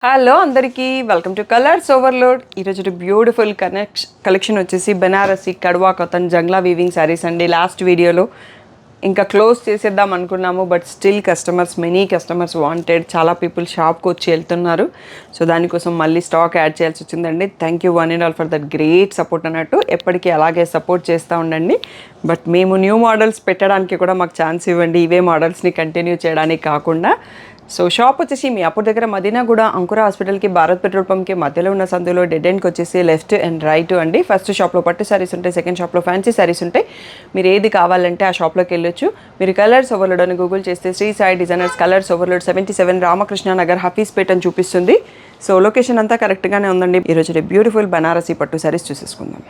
Hello అందరికీ welcome to colours overload. ఈరోజు beautiful collection వచ్చేసి బెనారసి కడ్వా కాటన్ జంగ్లా వీవింగ్ శారీస్ అండి. లాస్ట్ వీడియోలో ఇంకా క్లోజ్ చేసేద్దాం అనుకున్నాము, but still many customers wanted. చాలా పీపుల్ షాప్కి వచ్చి వెళ్తున్నారు, సో దానికోసం మళ్ళీ స్టాక్ యాడ్ చేయాల్సి వచ్చిందండి. Thank you one and all for that great support అన్నట్టు. ఎప్పటికీ అలాగే సపోర్ట్ చేస్తూ ఉండండి. బట్ మేము న్యూ మోడల్స్ పెట్టడానికి కూడా మాకు ఛాన్స్ ఇవ్వండి, ఇవే మోడల్స్ని కంటిన్యూ చేయడానికి కాకుండా. సో షాప్ వచ్చేసి మీ అప్పుడు దగ్గర మదీనాగూడ అంకుర హాస్పిటల్కి భారత్ పెట్రోల్ పంప్కి మధ్యలో ఉన్న సందులో డెడ్ ఎండ్కి వచ్చేసి లెఫ్ట్ అండ్ రైట్ అండి. ఫస్ట్ షాప్లో పట్టు శారీస్ ఉంటాయి, సెకండ్ షాప్లో ఫ్యాన్సీ శారీస్ ఉంటాయి. మీరు ఏది కావాలంటే ఆ షాప్లోకి వెళ్ళొచ్చు. మీరు కలర్స్ ఓవర్లోడ్ అని గూగుల్ చేస్తే Shri Sai designers colours overload 77 Ramakrishna Nagar Hafeezpet అని చూపిస్తుంది. సో లొకేషన్ అంతా కరెక్ట్గానే ఉందండి. ఈరోజు బ్యూటిఫుల్ బనారసి పట్టు శారీస్ చూసేసుకుందాం.